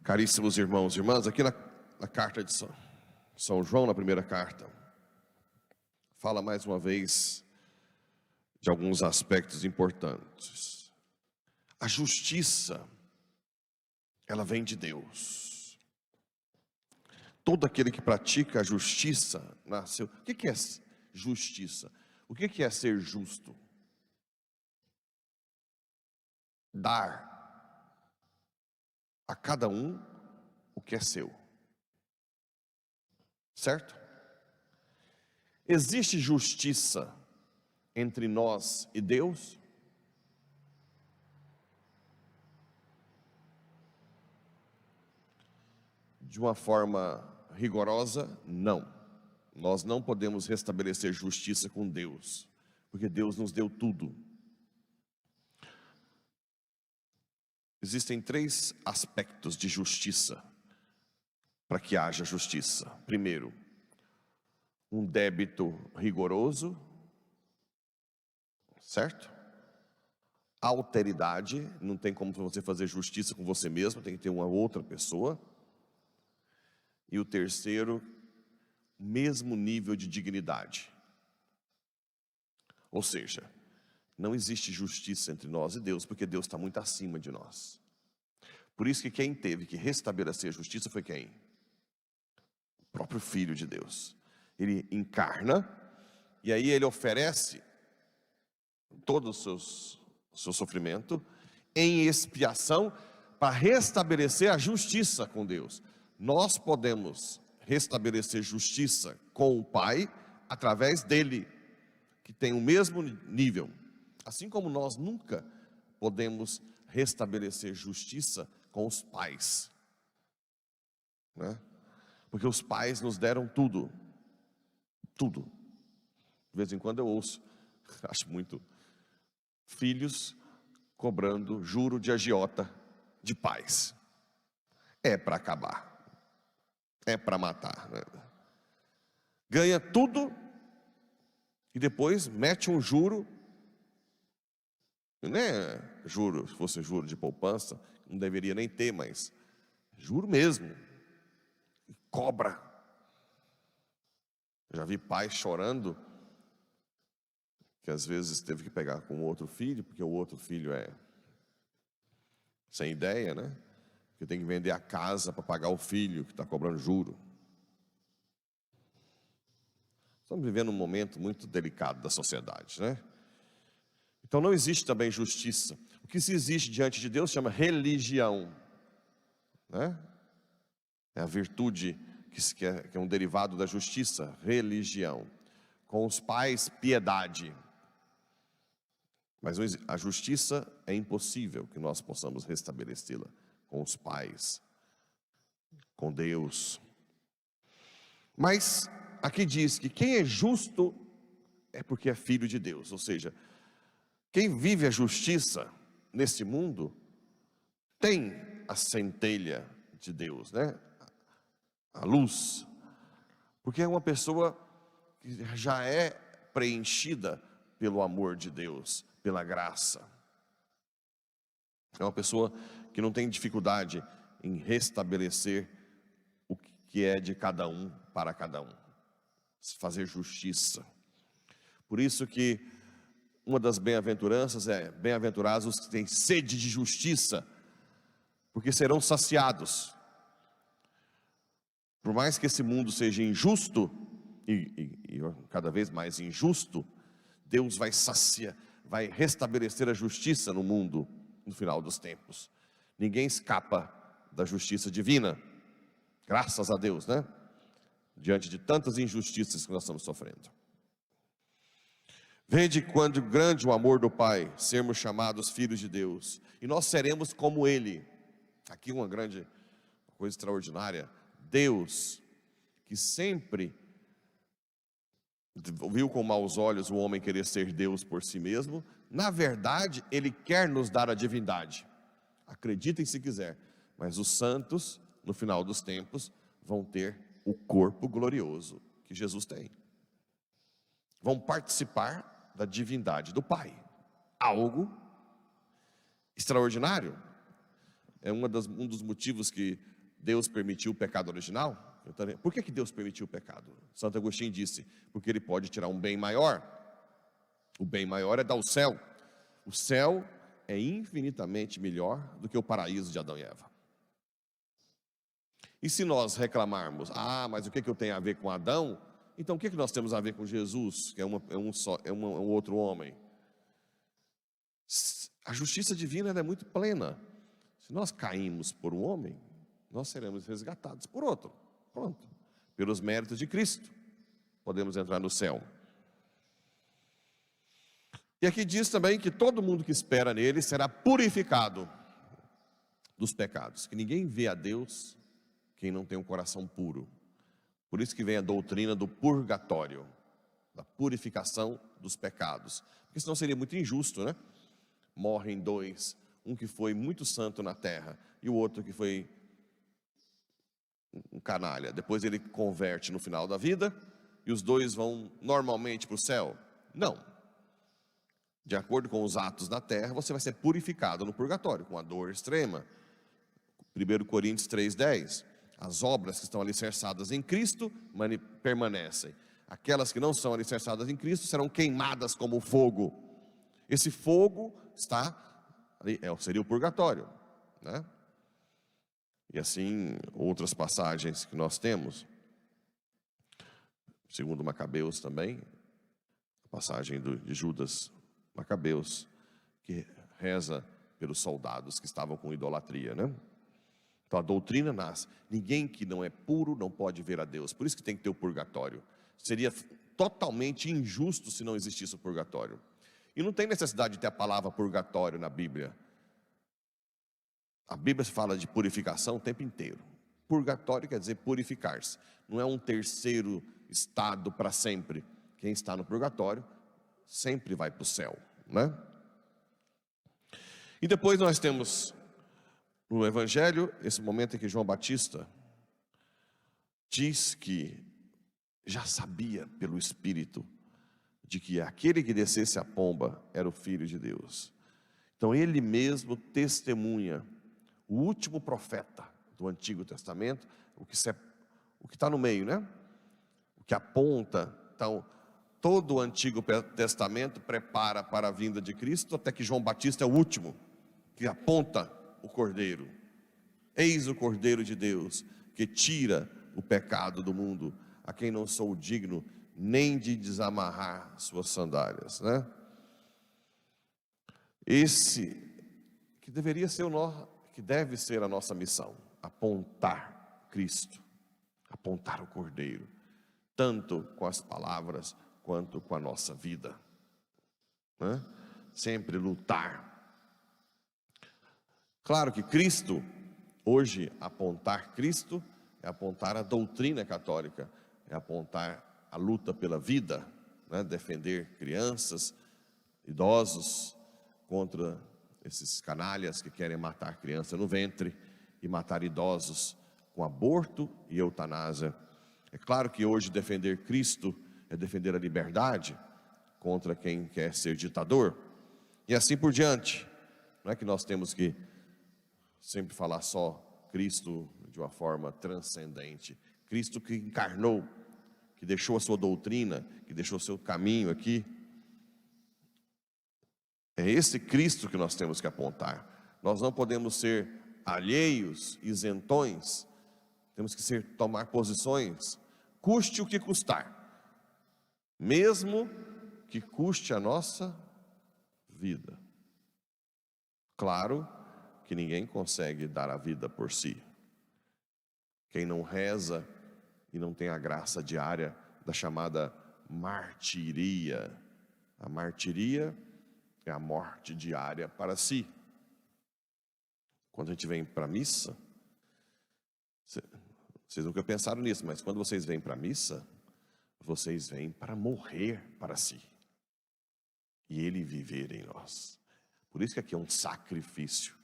Caríssimos irmãos e irmãs, aqui na carta de São João, na primeira carta, fala mais uma vez de alguns aspectos importantes. A justiça, ela vem de Deus. Todo aquele que pratica a justiça nasceu. O que é justiça? O que é ser justo? Dar a cada um o que é seu. Certo? Existe justiça entre nós e Deus? De uma forma rigorosa, não. Nós não podemos restabelecer justiça com Deus, porque Deus nos deu tudo. Existem 3 aspectos de justiça para que haja justiça. Primeiro, um débito rigoroso, certo? Alteridade, não tem como você fazer justiça com você mesmo, tem que ter uma outra pessoa. E o terceiro, mesmo nível de dignidade. Ou seja, não existe justiça entre nós e Deus, porque Deus está muito acima de nós. Por isso que quem teve que restabelecer a justiça foi quem? O próprio Filho de Deus. Ele encarna, e aí ele oferece todo o seu sofrimento em expiação para restabelecer a justiça com Deus. Nós podemos restabelecer justiça com o Pai através dele, que tem o mesmo nível. Assim como nós nunca podemos restabelecer justiça com os pais, né? Porque os pais nos deram tudo. Tudo. De vez em quando eu ouço, acho muito, filhos cobrando juro de agiota de pais. É para acabar. É para matar, né? Ganha tudo e depois mete um juro. Não é juro, se fosse juro de poupança, não deveria nem ter, mas juro mesmo. E cobra. Já vi pais chorando que às vezes teve que pegar com outro filho, porque o outro filho é sem ideia, né? Que tem que vender a casa para pagar o filho que está cobrando juro. Estamos vivendo um momento muito delicado da sociedade, né? Então não existe também justiça. O que se existe diante de Deus chama religião, né? É a virtude que é um derivado da justiça, religião. Com os pais, piedade. Mas a justiça é impossível que nós possamos restabelecê-la com os pais, com Deus. Mas aqui diz que quem é justo é porque é filho de Deus. Ou seja, quem vive a justiça nesse mundo tem a centelha de Deus, né? A luz. Porque é uma pessoa que já é preenchida pelo amor de Deus, pela graça. É uma pessoa que não tem dificuldade em restabelecer o que é de cada um para cada um. Fazer justiça. Por isso que uma das bem-aventuranças é: bem-aventurados os que têm sede de justiça, porque serão saciados. Por mais que esse mundo seja injusto, e cada vez mais injusto, Deus vai restabelecer a justiça no mundo no final dos tempos. Ninguém escapa da justiça divina, graças a Deus, né? Diante de tantas injustiças que nós estamos sofrendo. Vede quando grande o amor do Pai, sermos chamados filhos de Deus, e nós seremos como Ele. Aqui uma coisa extraordinária. Deus, que sempre viu com maus olhos o homem querer ser Deus por si mesmo, na verdade, Ele quer nos dar a divindade. Acreditem se quiser, mas os santos, no final dos tempos, vão ter o corpo glorioso que Jesus tem. Vão participar da divindade do Pai. Algo extraordinário. É um dos motivos que Deus permitiu o pecado original? Por que Deus permitiu o pecado? Santo Agostinho disse, porque Ele pode tirar um bem maior. O bem maior é dar o céu. O céu é infinitamente melhor do que o paraíso de Adão e Eva. E se nós reclamarmos, mas o que eu tenho a ver com Adão? Então o que nós temos a ver com Jesus, que é um outro homem? A justiça divina é muito plena. Se nós caímos por um homem, nós seremos resgatados por outro. Pronto. Pelos méritos de Cristo, podemos entrar no céu. E aqui diz também que todo mundo que espera nele será purificado dos pecados. Que ninguém vê a Deus quem não tem um coração puro. Por isso que vem a doutrina do purgatório, da purificação dos pecados. Porque senão seria muito injusto, né? Morrem dois, um que foi muito santo na terra e o outro que foi um canalha. Depois ele converte no final da vida e os dois vão normalmente para o céu. Não. De acordo com os atos da terra, você vai ser purificado no purgatório, com a dor extrema. 1 Coríntios 3,10. As obras que estão alicerçadas em Cristo permanecem. Aquelas que não são alicerçadas em Cristo serão queimadas como fogo. Esse fogo seria o purgatório, né? E assim, outras passagens que nós temos. Segundo Macabeus também, a passagem de Judas Macabeus, que reza pelos soldados que estavam com idolatria, né? Então a doutrina nasce. Ninguém que não é puro não pode ver a Deus. Por isso que tem que ter o purgatório. Seria totalmente injusto se não existisse o purgatório. E não tem necessidade de ter a palavra purgatório na Bíblia. A Bíblia fala de purificação o tempo inteiro. Purgatório quer dizer purificar-se. Não é um terceiro estado para sempre. Quem está no purgatório sempre vai para o céu, né? E depois nós temos no Evangelho esse momento em que João Batista diz que já sabia pelo Espírito de que aquele que descesse a pomba era o Filho de Deus. Então ele mesmo testemunha, o último profeta do Antigo Testamento, o que está no meio, né? O que aponta. Então, todo o Antigo Testamento prepara para a vinda de Cristo, até que João Batista é o último, que aponta o Cordeiro. Eis o Cordeiro de Deus, que tira o pecado do mundo, a quem não sou digno nem de desamarrar suas sandálias, né? Esse que deveria ser que deve ser a nossa missão, apontar Cristo, apontar o Cordeiro, tanto com as palavras quanto com a nossa vida, né? Sempre lutar. Claro que Cristo, hoje apontar Cristo é apontar a doutrina católica, é apontar a luta pela vida, né? Defender crianças, idosos contra esses canalhas que querem matar criança no ventre e matar idosos com aborto e eutanásia. É claro que hoje defender Cristo é defender a liberdade contra quem quer ser ditador e assim por diante. Não é que nós temos que sempre falar só Cristo de uma forma transcendente. Cristo que encarnou, que deixou a sua doutrina, que deixou o seu caminho aqui. É esse Cristo que nós temos que apontar. Nós não podemos ser alheios, isentões. Temos que tomar posições, custe o que custar. Mesmo que custe a nossa vida. Claro que ninguém consegue dar a vida por si. Quem não reza e não tem a graça diária da chamada martiria. A martiria é a morte diária para si. Quando a gente vem para a missa, vocês nunca pensaram nisso, mas quando vocês vêm para a missa, vocês vêm para morrer para si e Ele viver em nós. Por isso que aqui é um sacrifício.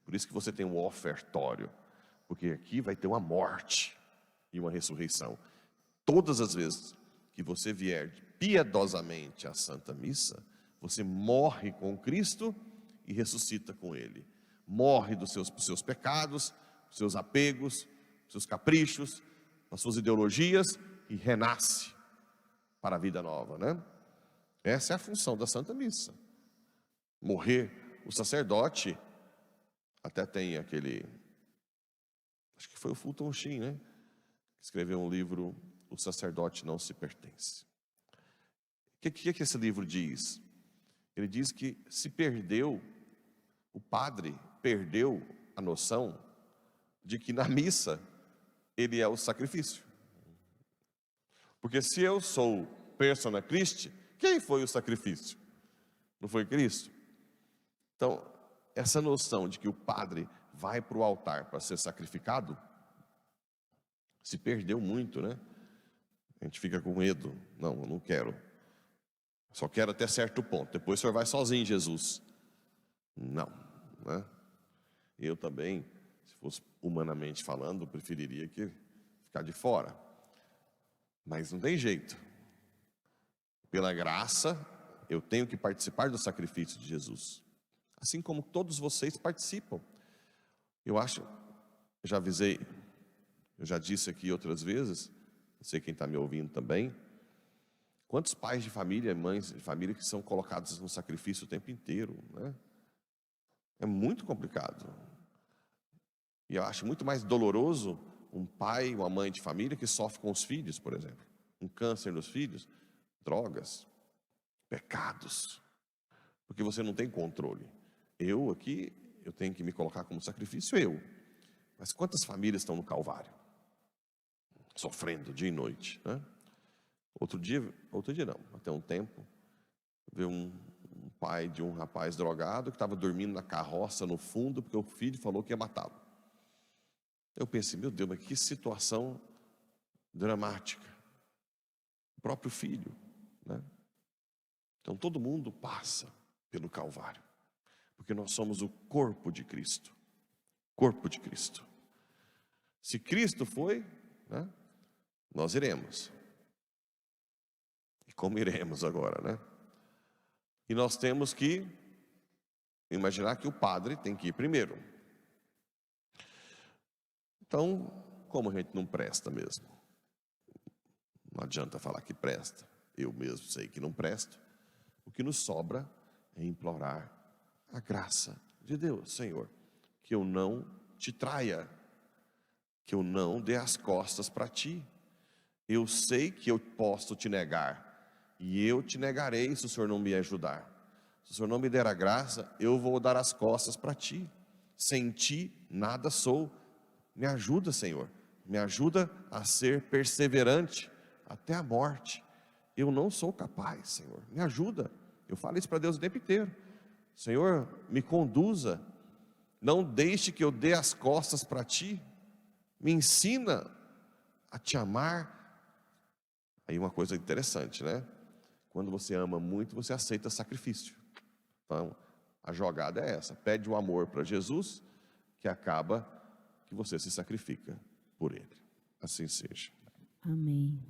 Por isso que você tem um ofertório, porque aqui vai ter uma morte e uma ressurreição. Todas as vezes que você vier piedosamente à Santa Missa, você morre com Cristo e ressuscita com Ele. Morre dos seus pecados, dos seus apegos, seus caprichos, as suas ideologias e renasce para a vida nova, né? Essa é a função da Santa Missa. Morrer. O sacerdote, até tem aquele, acho que foi o Fulton Sheen, né? Que escreveu um livro, O Sacerdote Não Se Pertence. O que esse livro diz? Ele diz que se perdeu, o padre perdeu a noção de que na missa ele é o sacrifício. Porque se eu sou persona Christi, quem foi o sacrifício? Não foi Cristo? Então, essa noção de que o padre vai para o altar para ser sacrificado, se perdeu muito, né? A gente fica com medo. Não, eu não quero. Só quero até certo ponto. Depois o senhor vai sozinho, Jesus. Não, né? Eu também, se fosse humanamente falando, preferiria que ficar de fora. Mas não tem jeito. Pela graça, eu tenho que participar do sacrifício de Jesus. Assim como todos vocês participam. Eu acho, eu já avisei, eu já disse aqui outras vezes, não sei quem está me ouvindo também, quantos pais de família, mães de família que são colocados no sacrifício o tempo inteiro, né? É muito complicado. E eu acho muito mais doloroso um pai, uma mãe de família que sofre com os filhos, por exemplo. Um câncer nos filhos, drogas, pecados. Porque você não tem controle. Eu aqui, eu tenho que me colocar como sacrifício, eu. Mas quantas famílias estão no Calvário? Sofrendo dia e noite, né? Outro dia não, até um tempo, veio um pai de um rapaz drogado que estava dormindo na carroça no fundo, porque o filho falou que ia matá-lo. Eu pensei, meu Deus, mas que situação dramática. O próprio filho, né? Então todo mundo passa pelo Calvário, porque nós somos o corpo de Cristo. Corpo de Cristo. Se Cristo foi, né, nós iremos. E como iremos agora, né? E nós temos que imaginar que o padre tem que ir primeiro. Então, como a gente não presta mesmo, não adianta falar que presta, eu mesmo sei que não presto, o que nos sobra é implorar a graça de Deus. Senhor, que eu não te traia, que eu não dê as costas para ti. Eu sei que eu posso te negar, e eu te negarei se o Senhor não me ajudar. Se o Senhor não me der a graça, eu vou dar as costas para ti. Sem ti, nada sou. Me ajuda, Senhor. Me ajuda a ser perseverante até a morte. Eu não sou capaz, Senhor. Me ajuda. Eu falo isso para Deus o tempo inteiro. Senhor, me conduza. Não deixe que eu dê as costas para ti. Me ensina a te amar. Aí uma coisa interessante, né? Quando você ama muito, você aceita sacrifício. Então, a jogada é essa. Pede o amor para Jesus, que acaba que você se sacrifica por Ele. Assim seja. Amém.